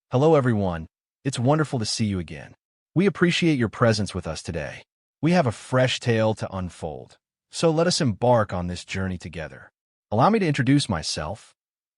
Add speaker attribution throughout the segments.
Speaker 1: Hello, everyone. It's wonderful to see you again. We appreciate your presence with us today. We have a fresh tale to unfold, so let us embark on this journey together. Allow me to introduce myself.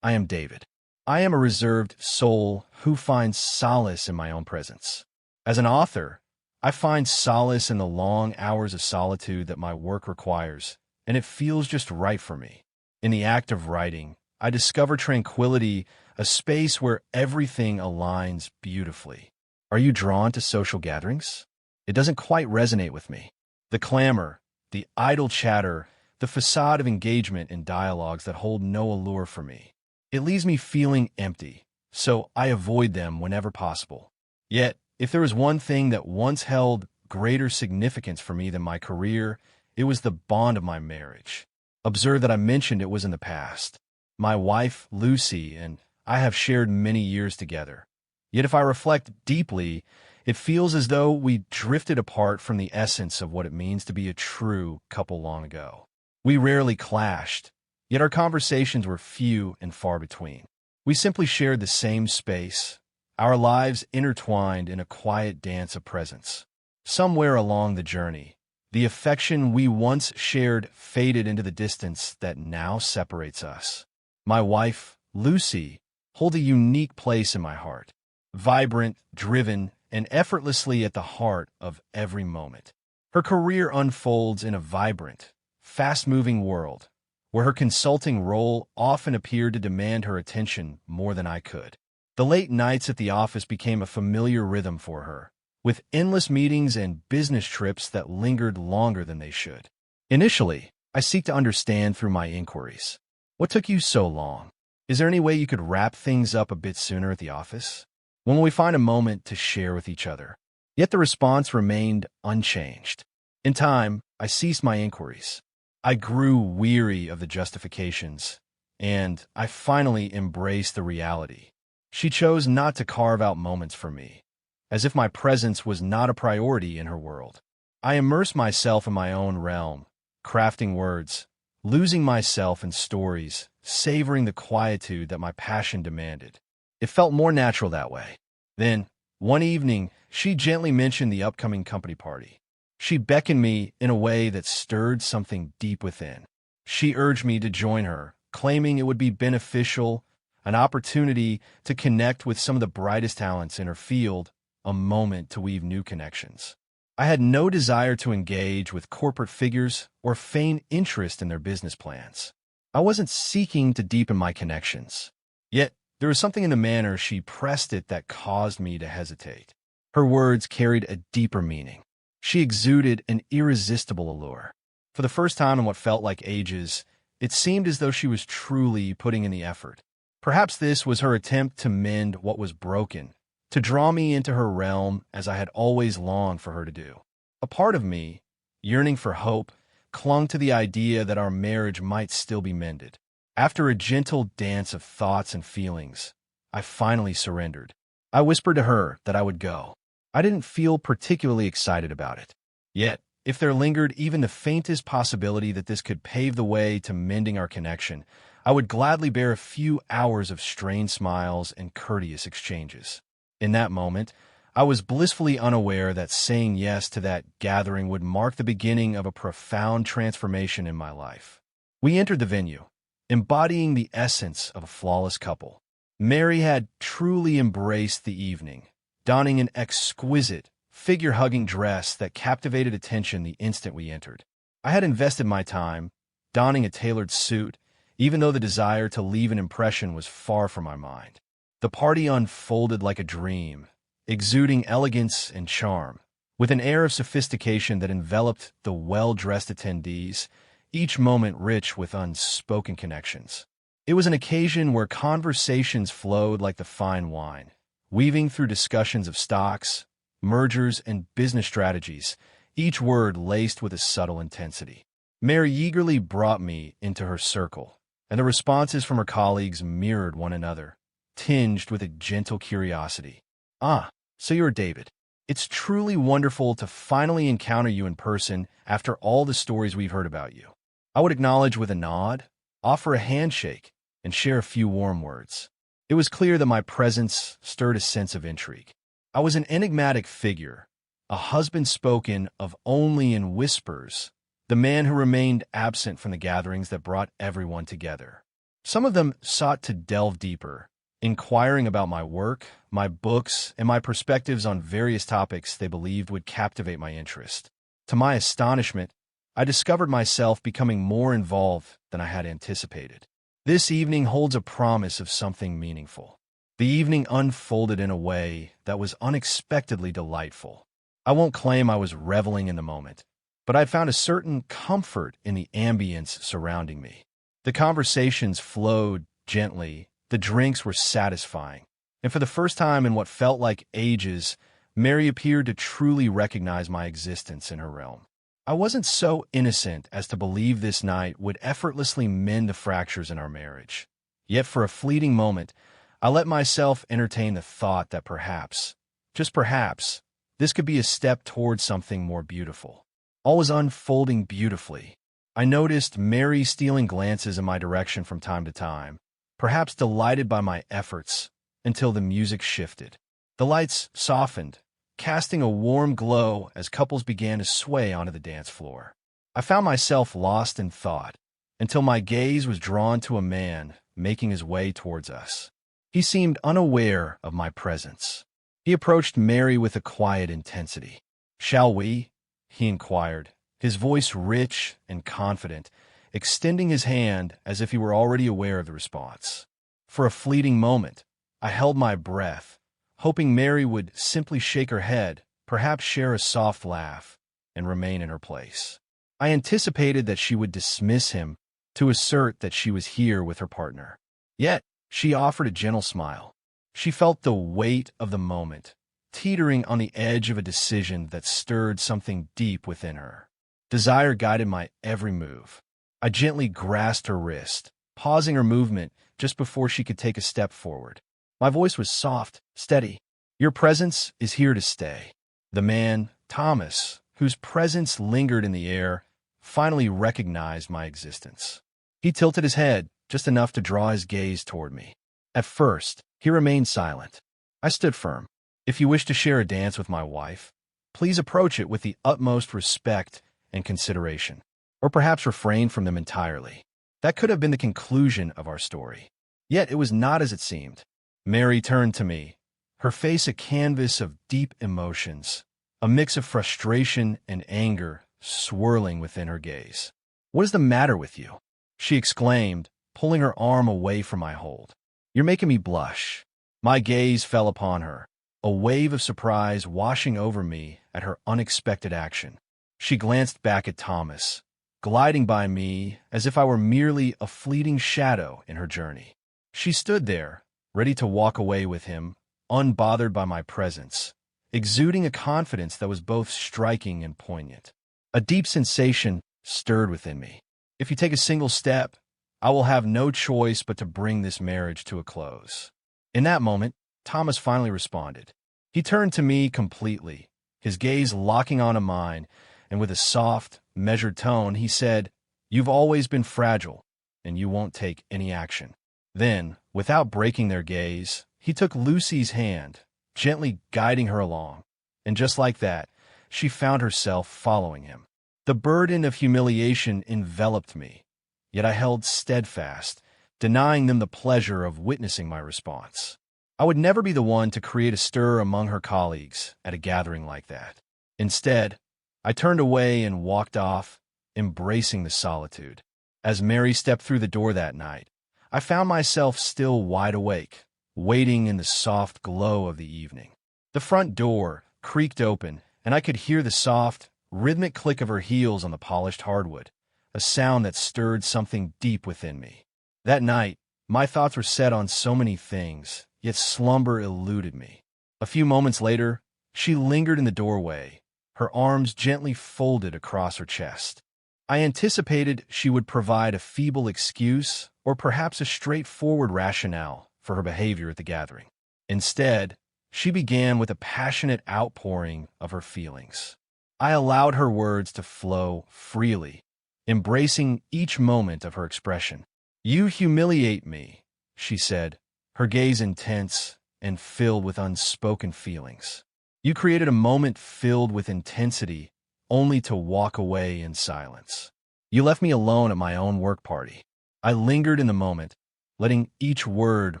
Speaker 1: I am David. I am a reserved soul who finds solace in my own presence. As an author, I find solace in the long hours of solitude that my work requires, and it feels just right for me. In the act of writing, I discover tranquility, a space where everything aligns beautifully. Are you drawn to social gatherings? It doesn't quite resonate with me. The clamor, the idle chatter, the facade of engagement in dialogues that hold no allure for me. It leaves me feeling empty, so I avoid them whenever possible. Yet, if there was one thing that once held greater significance for me than my career, it was the bond of my marriage. Observe that I mentioned it was in the past. My wife, Lucy, and I have shared many years together. Yet if I reflect deeply, it feels as though we drifted apart from the essence of what it means to be a true couple long ago. We rarely clashed, yet our conversations were few and far between. We simply shared the same space, our lives intertwined in a quiet dance of presence. Somewhere along the journey, the affection we once shared faded into the distance that now separates us. My wife, Lucy, holds a unique place in my heart, vibrant, driven, and effortlessly at the heart of every moment. Her career unfolds in a vibrant, fast-moving world, where her consulting role often appeared to demand her attention more than I could. The late nights at the office became a familiar rhythm for her, with endless meetings and business trips that lingered longer than they should. Initially, I seek to understand through my inquiries. What took you so long? Is there any way you could wrap things up a bit sooner at the office? When will we find a moment to share with each other? Yet the response remained unchanged. In time, I ceased my inquiries. I grew weary of the justifications, and I finally embraced the reality. She chose not to carve out moments for me, as if my presence was not a priority in her world. I immersed myself in my own realm, crafting words, losing myself in stories, savoring the quietude that my passion demanded. It felt more natural that way. Then, one evening, she gently mentioned the upcoming company party. She beckoned me in a way that stirred something deep within. She urged me to join her, claiming it would be beneficial, an opportunity to connect with some of the brightest talents in her field, a moment to weave new connections. I had no desire to engage with corporate figures or feign interest in their business plans. I wasn't seeking to deepen my connections. Yet, there was something in the manner she pressed it that caused me to hesitate. Her words carried a deeper meaning. She exuded an irresistible allure. For the first time in what felt like ages, it seemed as though she was truly putting in the effort. Perhaps this was her attempt to mend what was broken, to draw me into her realm as I had always longed for her to do. A part of me, yearning for hope, clung to the idea that our marriage might still be mended. After a gentle dance of thoughts and feelings, I finally surrendered. I whispered to her that I would go. I didn't feel particularly excited about it. Yet, if there lingered even the faintest possibility that this could pave the way to mending our connection, I would gladly bear a few hours of strained smiles and courteous exchanges. In that moment, I was blissfully unaware that saying yes to that gathering would mark the beginning of a profound transformation in my life. We entered the venue, embodying the essence of a flawless couple. Mary had truly embraced the evening, donning an exquisite, figure-hugging dress that captivated attention the instant we entered. I had invested my time, donning a tailored suit, even though the desire to leave an impression was far from my mind. The party unfolded like a dream, exuding elegance and charm. With an air of sophistication that enveloped the well-dressed attendees, each moment rich with unspoken connections. It was an occasion where conversations flowed like the fine wine, weaving through discussions of stocks, mergers, and business strategies, each word laced with a subtle intensity. Mary eagerly brought me into her circle, and the responses from her colleagues mirrored one another, tinged with a gentle curiosity. "Ah, so you're David. It's truly wonderful to finally encounter you in person after all the stories we've heard about you." I would acknowledge with a nod, offer a handshake, and share a few warm words. It It was clear that my presence stirred a sense of intrigue. I was an enigmatic figure, a husband spoken of only in whispers, the man who remained absent from the gatherings that brought everyone together. Some of them sought to delve deeper, inquiring about my work, my books, and my perspectives on various topics they believed would captivate my interest. To my astonishment, I discovered myself becoming more involved than I had anticipated. This evening holds a promise of something meaningful. The evening unfolded in a way that was unexpectedly delightful. I won't claim I was reveling in the moment, but I found a certain comfort in the ambience surrounding me. The conversations flowed gently, the drinks were satisfying, and for the first time in what felt like ages, Mary appeared to truly recognize my existence in her realm. I wasn't so innocent as to believe this night would effortlessly mend the fractures in our marriage. Yet for a fleeting moment, I let myself entertain the thought that perhaps, just perhaps, this could be a step towards something more beautiful. All was unfolding beautifully. I noticed Mary stealing glances in my direction from time to time, perhaps delighted by my efforts, until the music shifted. The lights softened, casting a warm glow as couples began to sway onto the dance floor. I found myself lost in thought, until my gaze was drawn to a man making his way towards us. He seemed unaware of my presence. He approached Mary with a quiet intensity. "Shall we?" he inquired, his voice rich and confident, extending his hand as if he were already aware of the response. For a fleeting moment, I held my breath, hoping Mary would simply shake her head, perhaps share a soft laugh, and remain in her place. I anticipated that she would dismiss him to assert that she was here with her partner. Yet, she offered a gentle smile. She felt the weight of the moment, teetering on the edge of a decision that stirred something deep within her. Desire guided my every move. I gently grasped her wrist, pausing her movement just before she could take a step forward. My voice was soft, steady. "Your presence is here to stay." The man, Thomas, whose presence lingered in the air, finally recognized my existence. He tilted his head just enough to draw his gaze toward me. At first, he remained silent. I stood firm. "If you wish to share a dance with my wife, please approach it with the utmost respect and consideration, or perhaps refrain from them entirely." That could have been the conclusion of our story. Yet it was not as it seemed. Mary turned to me, her face a canvas of deep emotions, a mix of frustration and anger swirling within her gaze. "What is the matter with you?" she exclaimed, pulling her arm away from my hold. "You're making me blush." My gaze fell upon her, a wave of surprise washing over me at her unexpected action. She glanced back at Thomas, gliding by me as if I were merely a fleeting shadow in her journey. She stood there, ready to walk away with him, unbothered by my presence, exuding a confidence that was both striking and poignant. A deep sensation stirred within me. If you take a single step, I will have no choice but to bring this marriage to a close. In that moment, Thomas finally responded. He turned to me completely, his gaze locking onto mine, and with a soft, measured tone, he said, "You've always been fragile, and you won't take any action." Then, without breaking their gaze, he took Lucy's hand, gently guiding her along, and just like that, she found herself following him. The burden of humiliation enveloped me, yet I held steadfast, denying them the pleasure of witnessing my response. I would never be the one to create a stir among her colleagues at a gathering like that. Instead, I turned away and walked off, embracing the solitude. As Mary stepped through the door that night, I found myself still wide awake, waiting in the soft glow of the evening. The front door creaked open, and I could hear the soft, rhythmic click of her heels on the polished hardwood, a sound that stirred something deep within me. That night, my thoughts were set on so many things, yet slumber eluded me. A few moments later, she lingered in the doorway, her arms gently folded across her chest. I anticipated she would provide a feeble excuse or perhaps a straightforward rationale for her behavior at the gathering. Instead, she began with a passionate outpouring of her feelings. I allowed her words to flow freely, embracing each moment of her expression. "You humiliate me," she said, her gaze intense and filled with unspoken feelings. You created a moment filled with intensity, only to walk away in silence. You left me alone at my own work party. I lingered in the moment, letting each word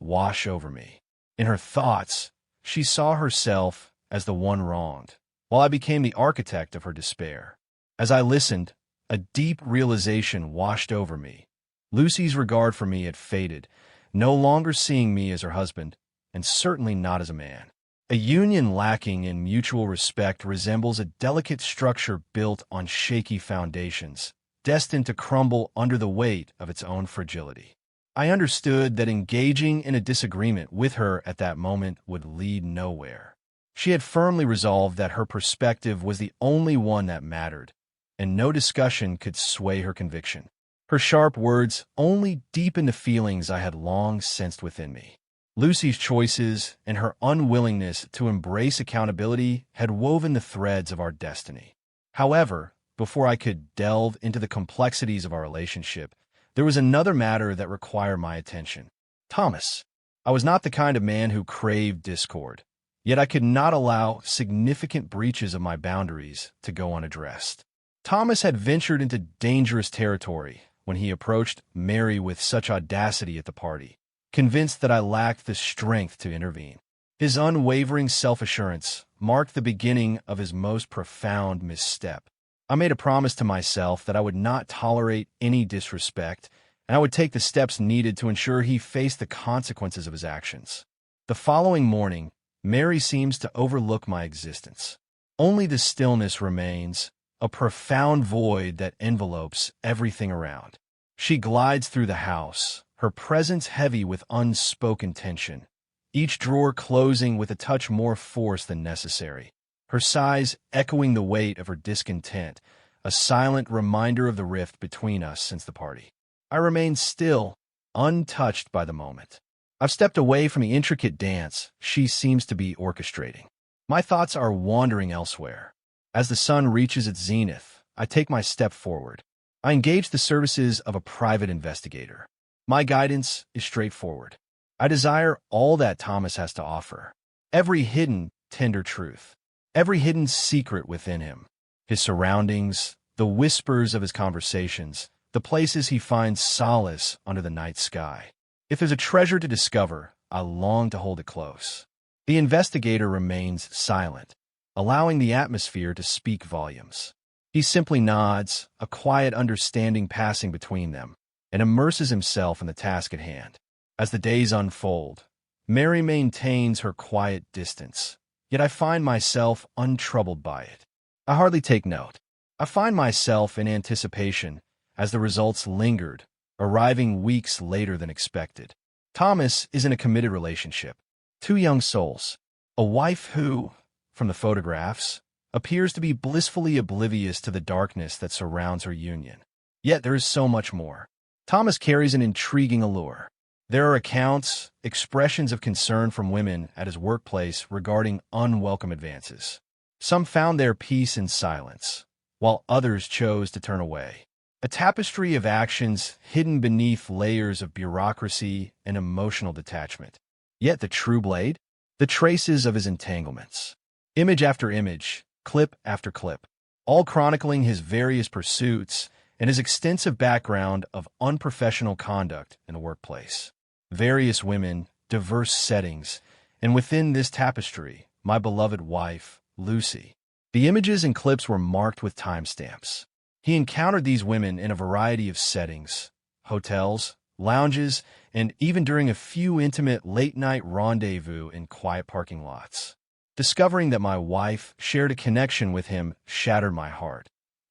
Speaker 1: wash over me. In her thoughts, she saw herself as the one wronged, while I became the architect of her despair. As I listened, a deep realization washed over me. Lucy's regard for me had faded, no longer seeing me as her husband, and certainly not as a man. A union lacking in mutual respect resembles a delicate structure built on shaky foundations, destined to crumble under the weight of its own fragility. I understood that engaging in a disagreement with her at that moment would lead nowhere. She had firmly resolved that her perspective was the only one that mattered, and no discussion could sway her conviction. Her sharp words only deepened the feelings I had long sensed within me. Lucy's choices and her unwillingness to embrace accountability had woven the threads of our destiny. However, before I could delve into the complexities of our relationship, there was another matter that required my attention. Thomas. I was not the kind of man who craved discord, yet I could not allow significant breaches of my boundaries to go unaddressed. Thomas had ventured into dangerous territory when he approached Mary with such audacity at the party, convinced that I lacked the strength to intervene. His unwavering self-assurance marked the beginning of his most profound misstep. I made a promise to myself that I would not tolerate any disrespect, and I would take the steps needed to ensure he faced the consequences of his actions. The following morning, Mary seems to overlook my existence. Only the stillness remains, a profound void that envelopes everything around. She glides through the house, her presence heavy with unspoken tension, each drawer closing with a touch more force than necessary. Her sighs echoing the weight of her discontent, a silent reminder of the rift between us since the party. I remain still, untouched by the moment. I've stepped away from the intricate dance she seems to be orchestrating. My thoughts are wandering elsewhere. As the sun reaches its zenith, I take my step forward. I engage the services of a private investigator. My guidance is straightforward. I desire all that Thomas has to offer. Every hidden, tender truth. Every hidden secret within him. His surroundings, the whispers of his conversations, the places he finds solace under the night sky. If there's a treasure to discover, I long to hold it close. The investigator remains silent, allowing the atmosphere to speak volumes. He simply nods, a quiet understanding passing between them, and immerses himself in the task at hand. As the days unfold, Mary maintains her quiet distance, yet I find myself untroubled by it. I hardly take note. I find myself in anticipation as the results lingered, arriving weeks later than expected. Thomas is in a committed relationship. 2 young souls. A wife who, from the photographs, appears to be blissfully oblivious to the darkness that surrounds her union. Yet there is so much more. Thomas carries an intriguing allure. There are accounts, expressions of concern from women at his workplace regarding unwelcome advances. Some found their peace in silence, while others chose to turn away. A tapestry of actions hidden beneath layers of bureaucracy and emotional detachment. Yet the true blade? The traces of his entanglements. Image after image, clip after clip, all chronicling his various pursuits and his extensive background of unprofessional conduct in the workplace. Various women, diverse settings, and within this tapestry, my beloved wife, Lucy. The images and clips were marked with timestamps. He encountered these women in a variety of settings, hotels, lounges, and even during a few intimate late-night rendezvous in quiet parking lots. Discovering that my wife shared a connection with him shattered my heart,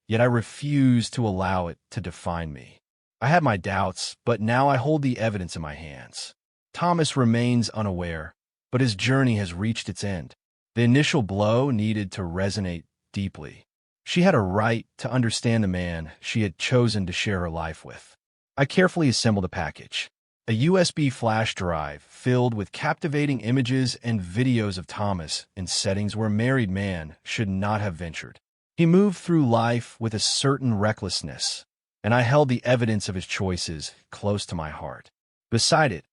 Speaker 1: yet I refused to allow it to define me. I had my doubts, but now I hold the evidence in my hands. Thomas remains unaware, but his journey has reached its end. The initial blow needed to resonate deeply. She had a right to understand the man she had chosen to share her life with. I carefully assembled a package. A USB flash drive filled with captivating images and videos of Thomas in settings where a married man should not have ventured. He moved through life with a certain recklessness, and I held the evidence of his choices close to my heart. Beside it,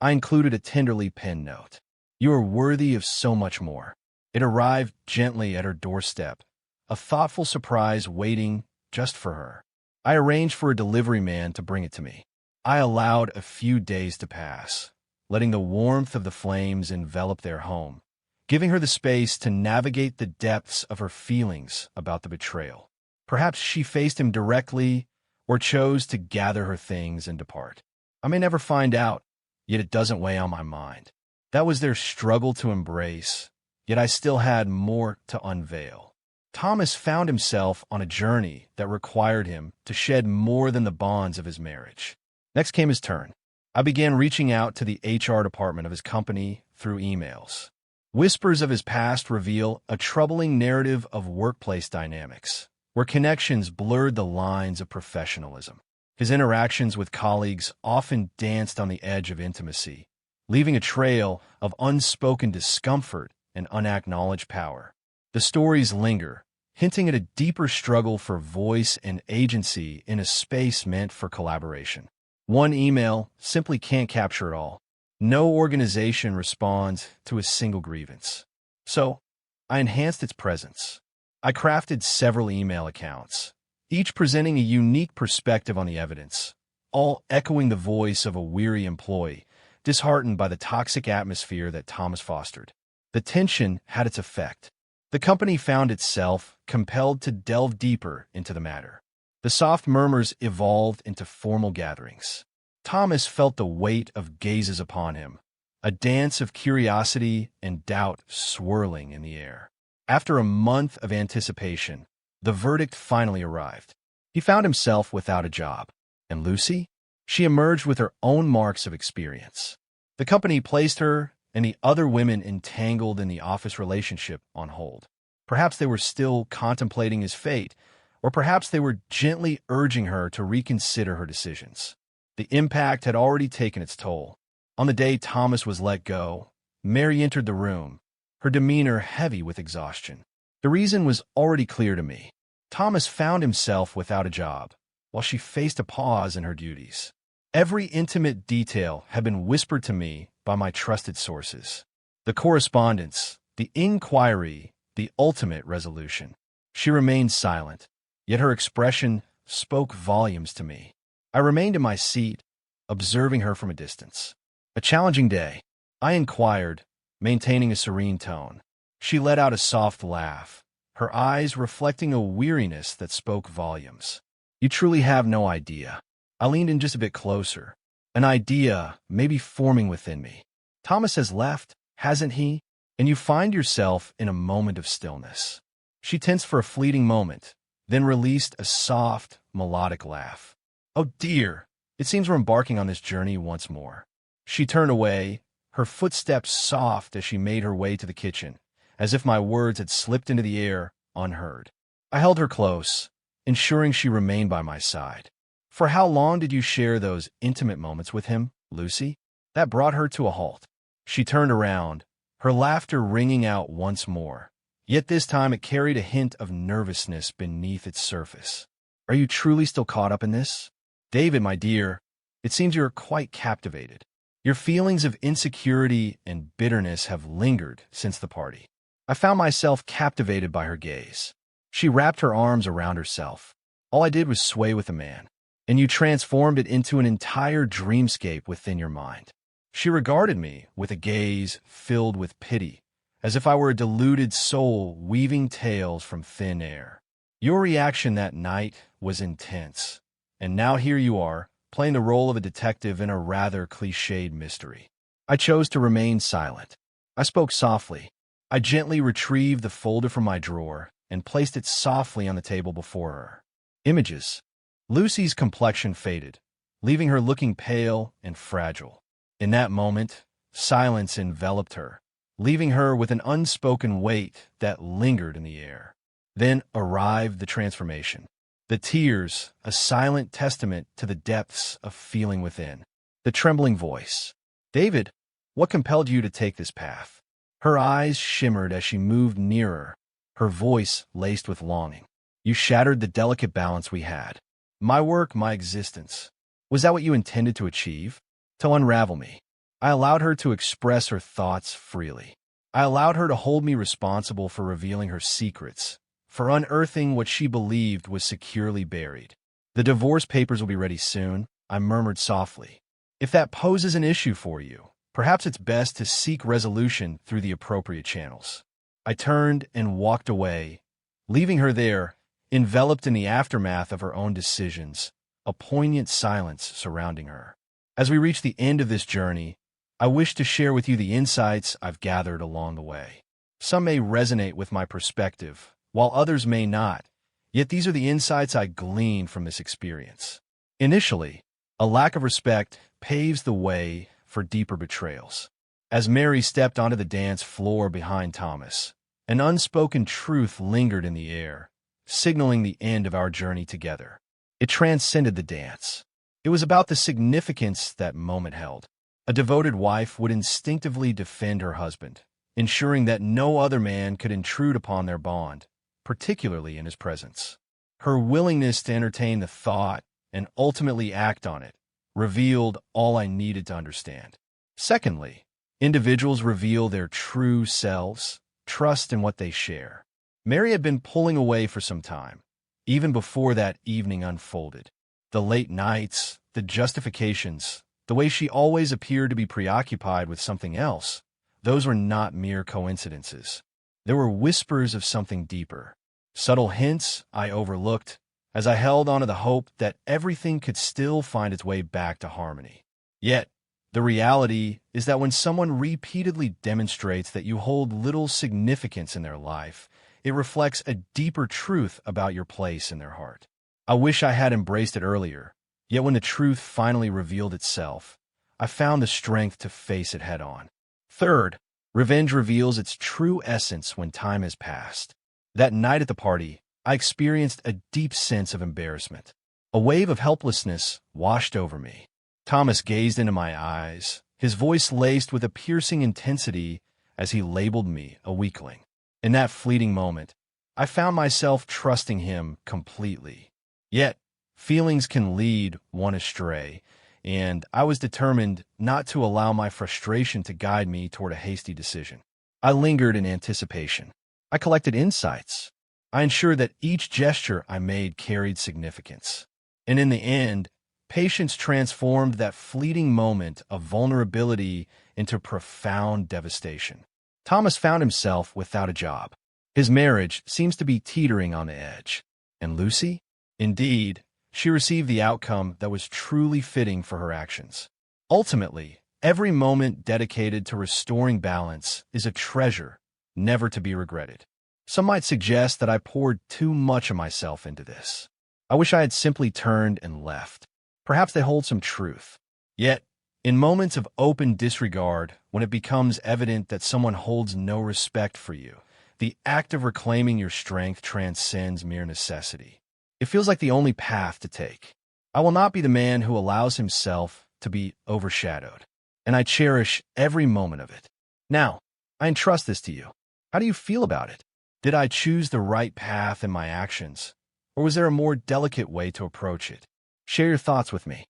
Speaker 1: I included a tenderly penned note. You are worthy of so much more. It arrived gently at her doorstep, a thoughtful surprise waiting just for her. I arranged for a delivery man to bring it to me. I allowed a few days to pass, letting the warmth of the flames envelop their home, giving her the space to navigate the depths of her feelings about the betrayal. Perhaps she faced him directly or chose to gather her things and depart. I may never find out, yet it doesn't weigh on my mind. That was their struggle to embrace, yet I still had more to unveil. Thomas found himself on a journey that required him to shed more than the bonds of his marriage. Next came his turn. I began reaching out to the HR department of his company through emails. Whispers of his past reveal a troubling narrative of workplace dynamics, where connections blurred the lines of professionalism. His interactions with colleagues often danced on the edge of intimacy, leaving a trail of unspoken discomfort and unacknowledged power. The stories linger, hinting at a deeper struggle for voice and agency in a space meant for collaboration. One email simply can't capture it all. No organization responds to a single grievance. So, I enhanced its presence. I crafted several email accounts, each presenting a unique perspective on the evidence, all echoing the voice of a weary employee, disheartened by the toxic atmosphere that Thomas fostered. The tension had its effect. The company found itself compelled to delve deeper into the matter. The soft murmurs evolved into formal gatherings. Thomas felt the weight of gazes upon him, a dance of curiosity and doubt swirling in the air. After a month of anticipation, the verdict finally arrived. He found himself without a job. And Lucy? She emerged with her own marks of experience. The company placed her and the other women entangled in the office relationship on hold. Perhaps they were still contemplating his fate, or perhaps they were gently urging her to reconsider her decisions. The impact had already taken its toll. On the day Thomas was let go, Mary entered the room, her demeanor heavy with exhaustion. The reason was already clear to me. Thomas found himself without a job, while she faced a pause in her duties. Every intimate detail had been whispered to me by my trusted sources. The correspondence, the inquiry, the ultimate resolution. She remained silent, yet her expression spoke volumes to me. I remained in my seat, observing her from a distance. A challenging day. I inquired, maintaining a serene tone. She let out a soft laugh, her eyes reflecting a weariness that spoke volumes. You truly have no idea. I leaned in just a bit closer. An idea may be forming within me. Thomas has left, hasn't he? And you find yourself in a moment of stillness. She tensed for a fleeting moment, then released a soft, melodic laugh. Oh dear, it seems we're embarking on this journey once more. She turned away, her footsteps soft as she made her way to the kitchen, as if my words had slipped into the air unheard. I held her close, ensuring she remained by my side. For how long did you share those intimate moments with him, Lucy? That brought her to a halt. She turned around, her laughter ringing out once more. Yet this time it carried a hint of nervousness beneath its surface. Are you truly still caught up in this? David, my dear, it seems you're quite captivated. Your feelings of insecurity and bitterness have lingered since the party. I found myself captivated by her gaze. She wrapped her arms around herself. All I did was sway with a man, and you transformed it into an entire dreamscape within your mind. She regarded me with a gaze filled with pity, as if I were a deluded soul weaving tales from thin air. Your reaction that night was intense, and now here you are, playing the role of a detective in a rather cliched mystery. I chose to remain silent. I spoke softly. I gently retrieved the folder from my drawer and placed it softly on the table before her. Images. Lucy's complexion faded, leaving her looking pale and fragile. In that moment, silence enveloped her, leaving her with an unspoken weight that lingered in the air. Then arrived the transformation. The tears, a silent testament to the depths of feeling within. The trembling voice. David, what compelled you to take this path? Her eyes shimmered as she moved nearer, her voice laced with longing. You shattered the delicate balance we had. My work, my existence. Was that what you intended to achieve? To unravel me. I allowed her to express her thoughts freely. I allowed her to hold me responsible for revealing her secrets, for unearthing what she believed was securely buried. "The divorce papers will be ready soon," I murmured softly. "If that poses an issue for you, perhaps it's best to seek resolution through the appropriate channels." I turned and walked away, leaving her there, enveloped in the aftermath of her own decisions, a poignant silence surrounding her. As we reach the end of this journey, I wish to share with you the insights I've gathered along the way. Some may resonate with my perspective, while others may not, yet these are the insights I gleaned from this experience. Initially, a lack of respect paves the way for deeper betrayals. As Mary stepped onto the dance floor behind Thomas, an unspoken truth lingered in the air, signaling the end of our journey together. It transcended the dance. It was about the significance that moment held. A devoted wife would instinctively defend her husband, ensuring that no other man could intrude upon their bond, particularly in his presence. Her willingness to entertain the thought and ultimately act on it revealed all I needed to understand. Secondly, individuals reveal their true selves, trust in what they share. Mary had been pulling away for some time, even before that evening unfolded. The late nights, the justifications, the way she always appeared to be preoccupied with something else, those were not mere coincidences. There were whispers of something deeper, subtle hints I overlooked as I held on to the hope that everything could still find its way back to harmony. Yet, the reality is that when someone repeatedly demonstrates that you hold little significance in their life, it reflects a deeper truth about your place in their heart. I wish I had embraced it earlier, yet when the truth finally revealed itself, I found the strength to face it head-on. Third, revenge reveals its true essence when time has passed. That night at the party, I experienced a deep sense of embarrassment. A wave of helplessness washed over me. Thomas gazed into my eyes, his voice laced with a piercing intensity as he labeled me a weakling. In that fleeting moment, I found myself trusting him completely. Yet, feelings can lead one astray, and I was determined not to allow my frustration to guide me toward a hasty decision. I lingered in anticipation. I collected insights. I ensured that each gesture I made carried significance. And in the end, patience transformed that fleeting moment of vulnerability into profound devastation. Thomas found himself without a job. His marriage seems to be teetering on the edge. And Lucy? Indeed, she received the outcome that was truly fitting for her actions. Ultimately, every moment dedicated to restoring balance is a treasure, never to be regretted. Some might suggest that I poured too much of myself into this. I wish I had simply turned and left. Perhaps they hold some truth. Yet, in moments of open disregard, when it becomes evident that someone holds no respect for you, the act of reclaiming your strength transcends mere necessity. It feels like the only path to take. I will not be the man who allows himself to be overshadowed, and I cherish every moment of it. Now, I entrust this to you. How do you feel about it? Did I choose the right path in my actions, or was there a more delicate way to approach it? Share your thoughts with me.